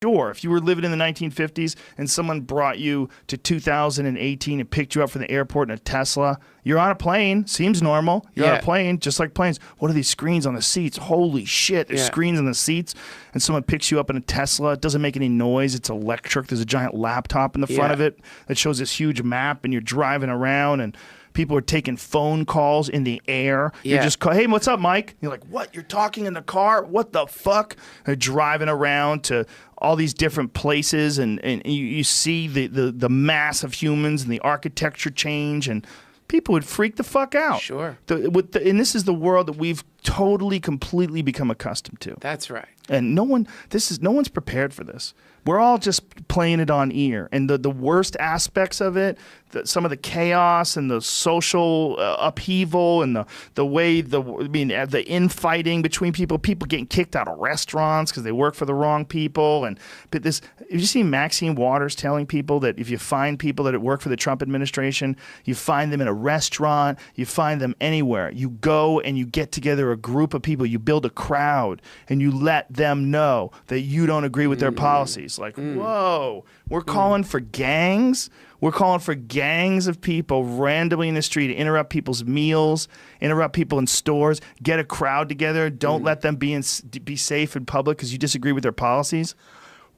Sure, if you were living in the 1950s and someone brought you to 2018 and picked you up from the airport in a Tesla, you're on a plane. Seems normal. You're on a plane, just like planes. What are these screens on the seats? Holy shit, there's screens on the seats. And someone picks you up in a Tesla. It doesn't make any noise. It's electric. There's a giant laptop in the front of it that shows this huge map, and you're driving around, and people are taking phone calls in the air. You're just, hey, what's up, Mike? You're like, what? You're talking in the car? What the fuck? They're driving around to all these different places, and you see the mass of humans and the architecture change, and people would freak the fuck out. Sure. And this is the world that we've totally, completely become accustomed to. That's right. And no one's prepared for this. We're all just playing it on ear. And the worst aspects of it, some of the chaos and the social upheaval and the infighting between people getting kicked out of restaurants because they work for the wrong people. But have you seen Maxine Waters telling people that if you find people that work for the Trump administration, you find them in a restaurant, you find them anywhere. You go and you get together a group of people, you build a crowd, and you let them know that you don't agree with their policies. Like, whoa, we're calling for gangs. We're calling for gangs of people randomly in the street to interrupt people's meals, interrupt people in stores, get a crowd together. Don't let them be safe in public because you disagree with their policies.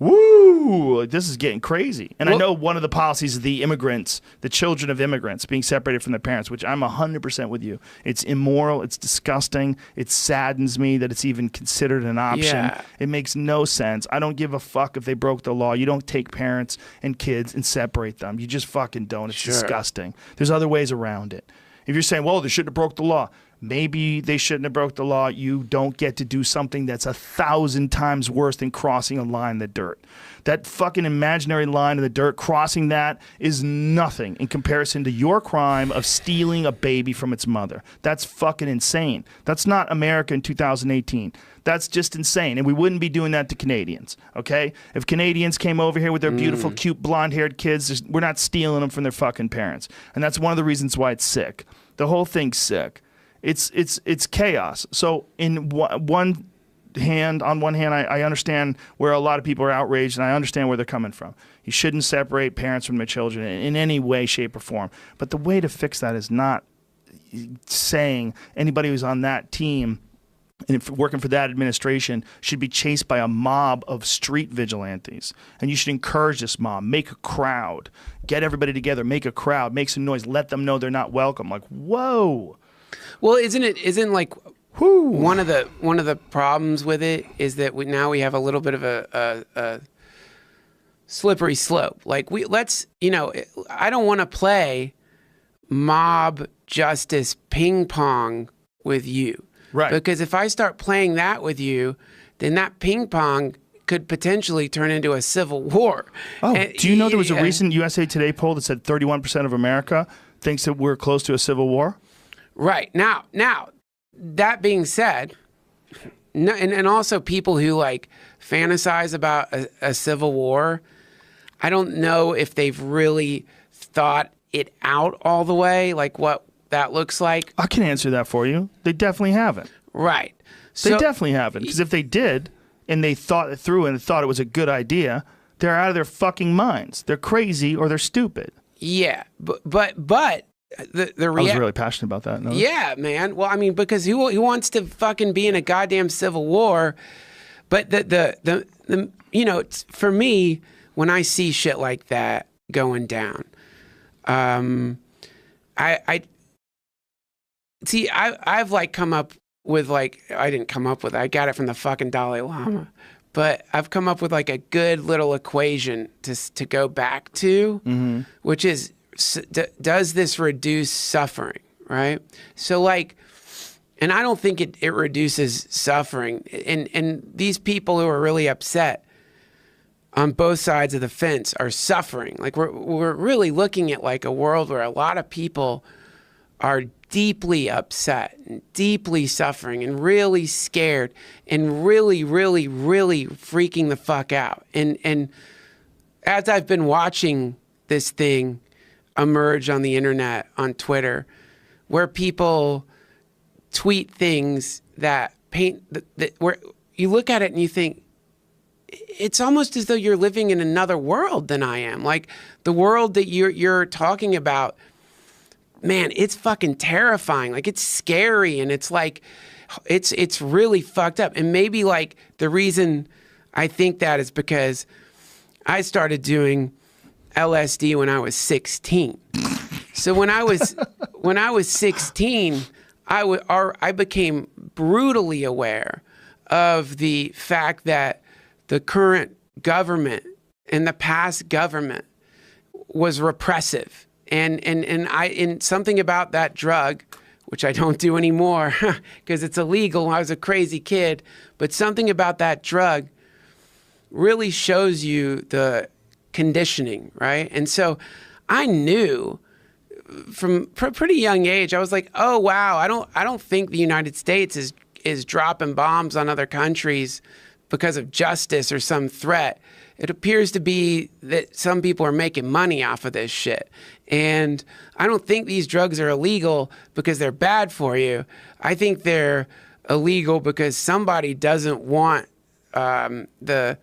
Woo! This is getting crazy. And I know one of the policies is the immigrants, the children of immigrants being separated from their parents, which I'm 100% with you. It's immoral. It's disgusting. It saddens me that it's even considered an option. Yeah. It makes no sense. I don't give a fuck if they broke the law. You don't take parents and kids and separate them. You just fucking don't. It's disgusting. There's other ways around it. If you're saying, well, they shouldn't have broke the law. Maybe they shouldn't have broke the law. You don't get to do something that's 1,000 times worse than crossing a line in the dirt. That fucking imaginary line in the dirt, crossing that is nothing in comparison to your crime of stealing a baby from its mother. That's fucking insane. That's not America in 2018. That's just insane. And we wouldn't be doing that to Canadians, okay? If Canadians came over here with their beautiful, cute, blonde-haired kids, we're not stealing them from their fucking parents. And that's one of the reasons why it's sick. The whole thing's sick. It's chaos. So on one hand, I understand where a lot of people are outraged, and I understand where they're coming from. You shouldn't separate parents from their children in any way, shape, or form. But the way to fix that is not saying anybody who's on that team and if working for that administration should be chased by a mob of street vigilantes. And you should encourage this mob. Make a crowd. Get everybody together. Make a crowd. Make some noise. Let them know they're not welcome. Like, whoa. Well, isn't like one of the problems with it is that now we have a little bit of a slippery slope. Like I don't want to play mob justice ping pong with you. Right. Because if I start playing that with you, then that ping pong could potentially turn into a civil war. Oh, do you know there was a recent USA Today poll that said 31% of America thinks that we're close to a civil war? Right. Now, that being said, and also people who like fantasize about a civil war, I don't know if they've really thought it out all the way, like what that looks like. I can answer that for you. They definitely haven't. Right. They definitely haven't. Because if they did, and they thought it through and thought it was a good idea, they're out of their fucking minds. They're crazy or they're stupid. Yeah, but the I was really passionate about that. No? Yeah, man. Well, I mean, because who wants to fucking be in a goddamn civil war? But the it's, for me, when I see shit like that going down, I've like come up with like, I didn't come up with it. I got it from the fucking Dalai Lama. But I've come up with like a good little equation to go back to, which is, does this reduce suffering, right? So like, and I don't think it reduces suffering. And these people who are really upset on both sides of the fence are suffering. Like we're really looking at like a world where a lot of people are deeply upset and deeply suffering and really scared and really, really, really freaking the fuck out. And as I've been watching this thing emerge on the internet, on Twitter, where people tweet things that paint, where you look at it and you think, it's almost as though you're living in another world than I am. Like the world that you're talking about, man, it's fucking terrifying. Like it's scary, and it's like, it's really fucked up. And maybe like the reason I think that is because I started doing LSD when I was 16. So when I was 16, I became brutally aware of the fact that the current government and the past government was repressive. And something about that drug, which I don't do anymore because it's illegal when I was a crazy kid, but something about that drug really shows you the conditioning, right? And so I knew from pretty young age, I was like, oh wow, I don't think the United States is dropping bombs on other countries because of justice or some threat. It appears to be that some people are making money off of this shit. And I don't think these drugs are illegal because they're bad for you. I think they're illegal because somebody doesn't want the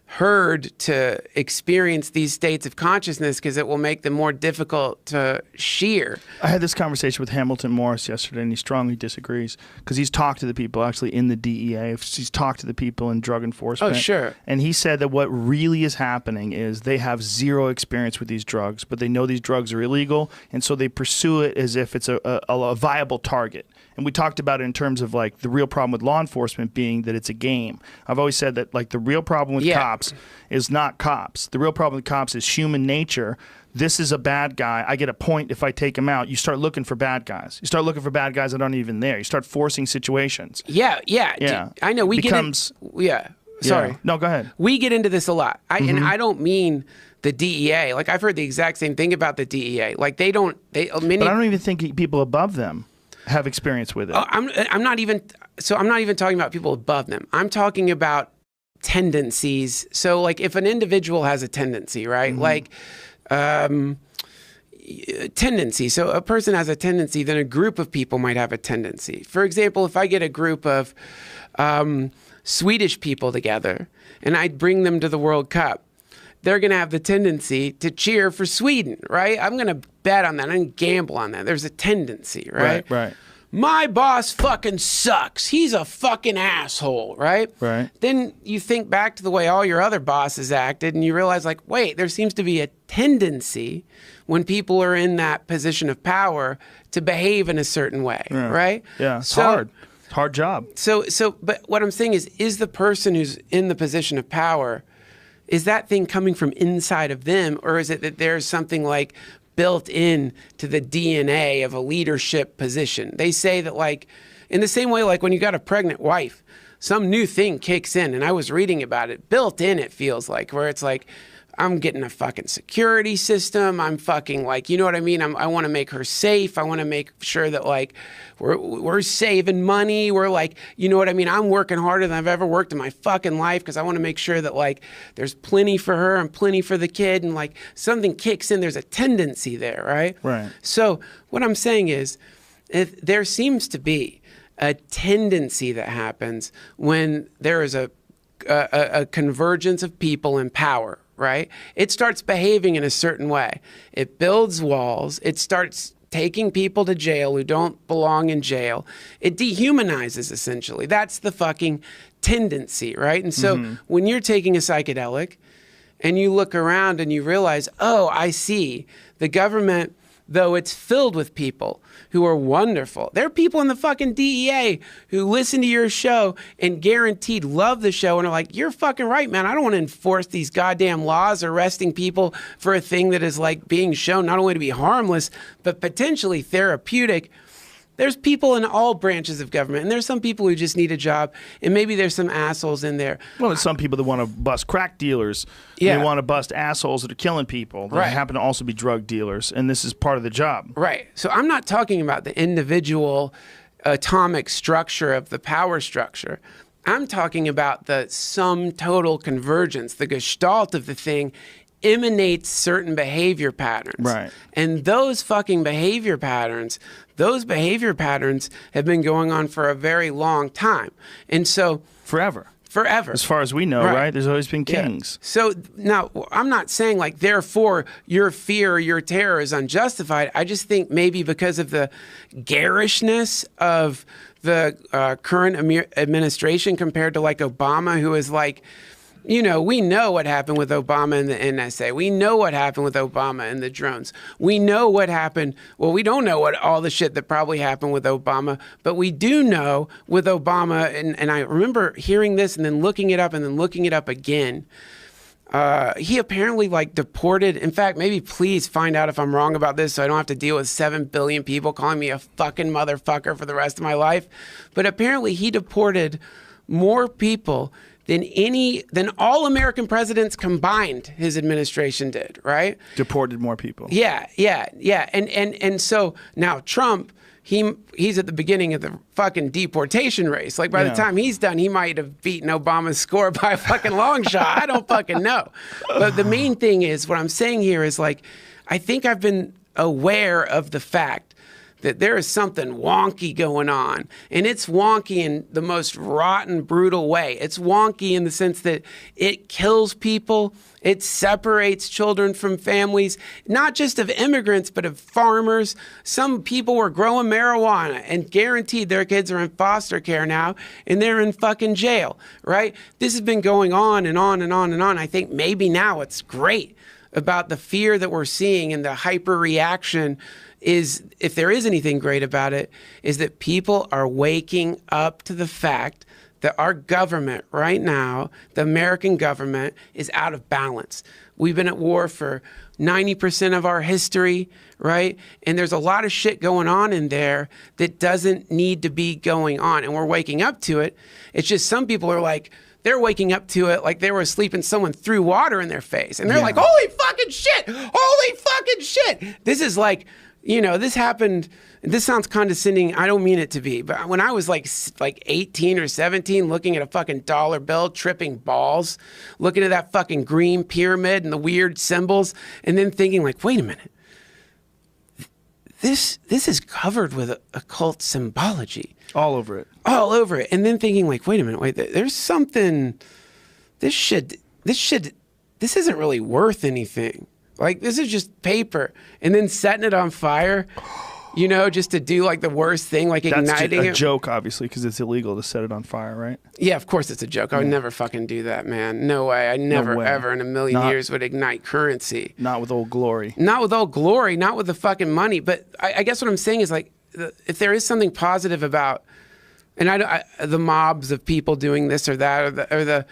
herd to experience these states of consciousness because it will make them more difficult to shear. I had this conversation with Hamilton Morris yesterday, and he strongly disagrees because he's talked to the people actually in the DEA. He's talked to the people in drug enforcement. Oh, sure. And he said that what really is happening is they have zero experience with these drugs, but they know these drugs are illegal, and so they pursue it as if it's a viable target. And we talked about it in terms of like the real problem with law enforcement being that it's a game. I've always said that like the real problem with cops is not cops. The real problem with cops is human nature. This is a bad guy. I get a point if I take him out. You start looking for bad guys. You start looking for bad guys that aren't even there. You start forcing situations. Yeah. I know we Sorry. No, go ahead. We get into this a lot. And I don't mean the DEA. Like I've heard the exact same thing about the DEA. Like but I don't even think people above them have experience with it. I'm not even talking about people above them. I'm talking about tendencies. So like if an individual has a tendency, right? Like tendency. So a person has a tendency, then a group of people might have a tendency. For example, if I get a group of Swedish people together and I bring them to the World Cup, they're going to have the tendency to cheer for Sweden, right? I'm going to bet on that. I'm going to gamble on that. There's a tendency, right? Right. My boss fucking sucks. He's a fucking asshole, right? Right. Then you think back to the way all your other bosses acted and you realize like, wait, there seems to be a tendency when people are in that position of power to behave in a certain way, right? Yeah, it's hard. It's a hard job. But what I'm saying is the person who's in the position of power, is that thing coming from inside of them, or is it that there's something like built in to the DNA of a leadership position? They say that like, in the same way, like when you got a pregnant wife, some new thing kicks in, and I was reading about it, built in it feels like, where it's like, I'm getting a fucking security system. I'm fucking like, you know what I mean? I want to make her safe. I want to make sure that like we're saving money. We're like, you know what I mean? I'm working harder than I've ever worked in my fucking life because I want to make sure that like there's plenty for her and plenty for the kid, and like something kicks in. There's a tendency there, right? Right. So what I'm saying is, if there seems to be a tendency that happens when there is a convergence of people in power, right? It starts behaving in a certain way. It builds walls. It starts taking people to jail who don't belong in jail. It dehumanizes, essentially. That's the fucking tendency, right? And so when you're taking a psychedelic and you look around and you realize, oh, I see, the government, though it's filled with people who are wonderful. There are people in the fucking DEA who listen to your show and guaranteed love the show and are like, you're fucking right, man. I don't want to enforce these goddamn laws arresting people for a thing that is like being shown not only to be harmless, but potentially therapeutic. There's people in all branches of government, and there's some people who just need a job, and maybe there's some assholes in there. Well, there's some people that want to bust crack dealers. Yeah. They want to bust assholes that are killing people. They happen to also be drug dealers, and this is part of the job. Right. So I'm not talking about the individual atomic structure of the power structure. I'm talking about the sum total convergence, the gestalt of the thing emanates certain behavior patterns. Right. And those fucking behavior patterns have been going on for a very long time. And so Forever. forever. As far as we know, right? There's always been kings. Yeah. So now I'm not saying like therefore your fear, your terror is unjustified. I just think maybe because of the garishness of the current administration compared to like Obama, who is like, you know, we know what happened with Obama and the NSA. We know what happened with Obama and the drones. We know what happened. Well, we don't know what all the shit that probably happened with Obama, but we do know with Obama. And I remember hearing this and then looking it up and then looking it up again. He apparently like deported. In fact, maybe please find out if I'm wrong about this so I don't have to deal with 7 billion people calling me a fucking motherfucker for the rest of my life. But apparently he deported more people than all American presidents combined his administration did, right? Deported more people. Yeah. And so now Trump, he's at the beginning of the fucking deportation race. Like by the time he's done, he might have beaten Obama's score by a fucking long shot. I don't fucking know. But the main thing is, what I'm saying here is like, I think I've been aware of the fact that there is something wonky going on. And it's wonky in the most rotten, brutal way. It's wonky in the sense that it kills people. It separates children from families, not just of immigrants, but of farmers. Some people were growing marijuana and guaranteed their kids are in foster care now and they're in fucking jail, right? This has been going on and on and on and on. I think maybe now it's great about the fear that we're seeing and the hyper reaction is, if there is anything great about it, is that people are waking up to the fact that our government right now, the American government, is out of balance. We've been at war for 90% of our history, right? And there's a lot of shit going on in there that doesn't need to be going on. And we're waking up to it. It's just some people are like, they're waking up to it like they were asleep and someone threw water in their face. And they're like, holy fucking shit! Holy fucking shit! This is like, you know, this happened, this sounds condescending, I don't mean it to be, but when I was like 18 or 17, looking at a fucking dollar bill, tripping balls, looking at that fucking green pyramid and the weird symbols, and then thinking like, wait a minute, this is covered with occult symbology. All over it. All over it. And then thinking like, wait a minute, there's something, this isn't really worth anything. Like, this is just paper. And then setting it on fire, you know, just to do like the worst thing, like igniting it. That's a joke, obviously, because it's illegal to set it on fire, right? Yeah, of course it's a joke. I would never fucking do that, man. No way. I never, ever in a million years would ignite currency. Not with Old Glory. Not with Old Glory, not with the fucking money. But I guess what I'm saying is like, if there is something positive about, and the mobs of people doing this or that, or the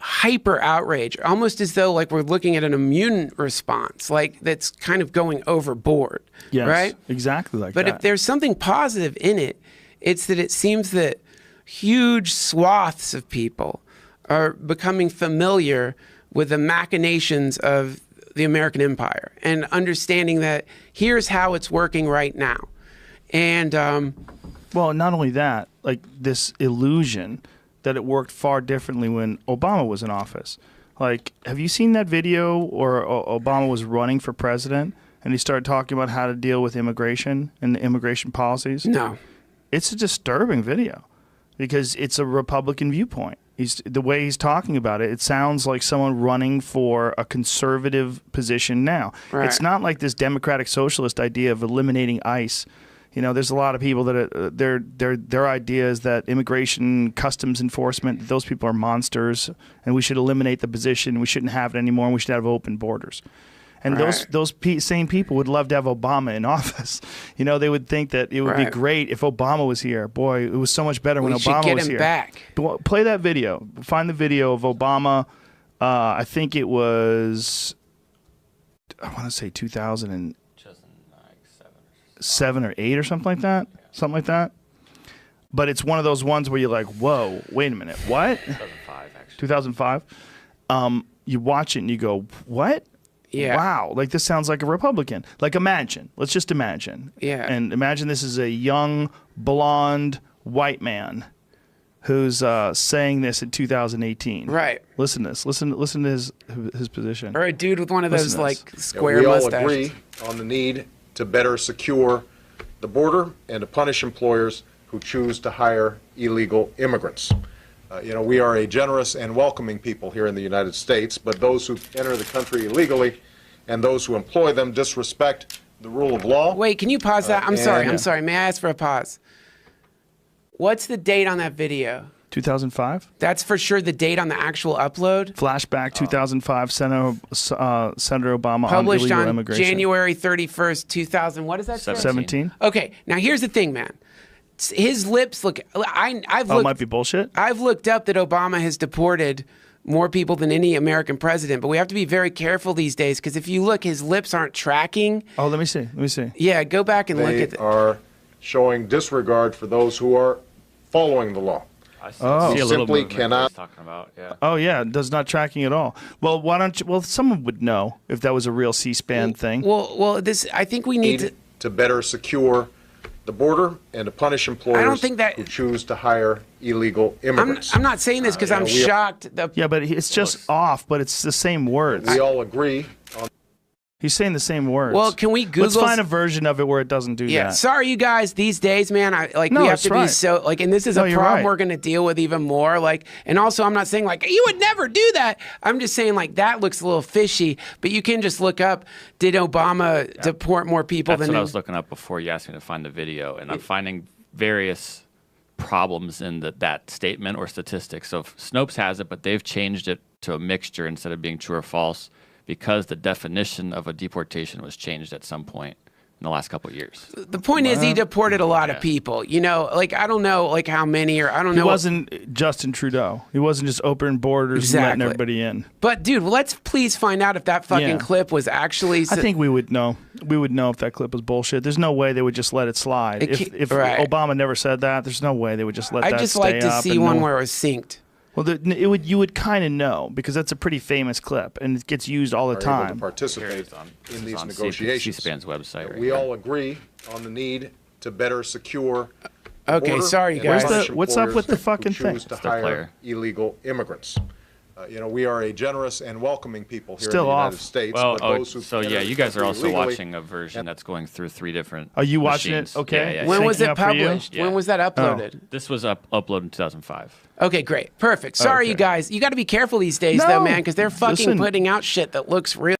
hyper outrage, almost as though like we're looking at an immune response, like that's kind of going overboard, right? Exactly like that. But if there's something positive in it, it's that it seems that huge swaths of people are becoming familiar with the machinations of the American empire and understanding that here's how it's working right now. And well, not only that, like this illusion that it worked far differently when Obama was in office. Like, have you seen that video where Obama was running for president and he started talking about how to deal with immigration and the immigration policies? No. It's a disturbing video because it's a Republican viewpoint. The way he's talking about it, it sounds like someone running for a conservative position now. Right. It's not like this democratic socialist idea of eliminating ICE. You know, there's a lot of people that their idea is that immigration, customs enforcement, those people are monsters, and we should eliminate the position. We shouldn't have it anymore, and we should have open borders. And those same people would love to have Obama in office. You know, they would think that it would be great if Obama was here. Boy, it was so much better when Obama was here. We should get him back. But play that video. Find the video of Obama. I think it was, I want to say 2007 or 8 or something like that. Something like that. But it's one of those ones where you're like, whoa, wait a minute, what? 2005, actually. 2005. You watch it and you go, what? Yeah. Wow, like this sounds like a Republican. Like imagine, let's just imagine. Yeah. And imagine this is a young, blonde, white man who's saying this in 2018. Right. Listen to this. Listen to his position. Or a dude with one of those like square we mustaches. all agree on the need to better secure the border and to punish employers who choose to hire illegal immigrants. We are a generous and welcoming people here in the United States, but those who enter the country illegally and those who employ them disrespect the rule of law. Wait, can you pause that? I'm sorry. May I ask for a pause? What's the date on that video? 2005. That's for sure the date on the actual upload? Flashback 2005, Senator Obama published on illegal on immigration. January 31st, 2000. What is that? 17. Okay, now here's the thing, man. His lips look. I've looked. It might be bullshit. I've looked up that Obama has deported more people than any American president, but we have to be very careful these days because if you look, his lips aren't tracking. Oh, let me see. Yeah, go back and look at They are showing disregard for those who are following the law. I see a little simply movement cannot. he's talking about, yeah. Oh yeah, does not tracking at all. Well, why don't you? Well, someone would know if that was a real C-SPAN thing. Well, this. I think we need to better secure the border and to punish employers who choose to hire illegal immigrants. I'm not saying this because I'm shocked. Yeah, but it's just off. But it's the same words. We all agree on. He's saying the same words. Well, can we Google? Let's find a version of it where it doesn't do that. Yeah, sorry, you guys. These days, man, we have to be so and this is a problem we're going to deal with even more. And also, I'm not saying you would never do that. I'm just saying that looks a little fishy. But you can just look up: did Obama deport more people That's than? what I was looking up before you asked me to find the video, and I'm finding various problems in that statement or statistics. So Snopes has it, but they've changed it to a mixture instead of being true or false, because the definition of a deportation was changed at some point in the last couple of years. The point is he deported a lot of people. I don't know how many or I don't know. He wasn't Justin Trudeau. He wasn't just open borders and letting everybody in. But dude, let's please find out if that fucking clip was actually. I think we would know. We would know if that clip was bullshit. There's no way they would just let it slide. If Obama never said that, there's no way they would just let that stay up. I'd just like to see one where it was synced. Well, you would kind of know because that's a pretty famous clip and it gets used all the time. Able to participate in these negotiations. C-SPAN's website. We all agree on the need to better secure. Okay, sorry, you guys. What's up with the fucking thing? Choose to hire illegal immigrants. We are a generous and welcoming people here Still in the off. United States. Well, but those who so yeah, you guys are also watching a version that's going through 3 different. Are you watching machines. it? Okay. Yeah, when was it published? Yeah. When was that uploaded? This was uploaded in 2005. Okay, great, perfect. Sorry, you guys. You got to be careful these days, though, man, because they're fucking putting out shit that looks real.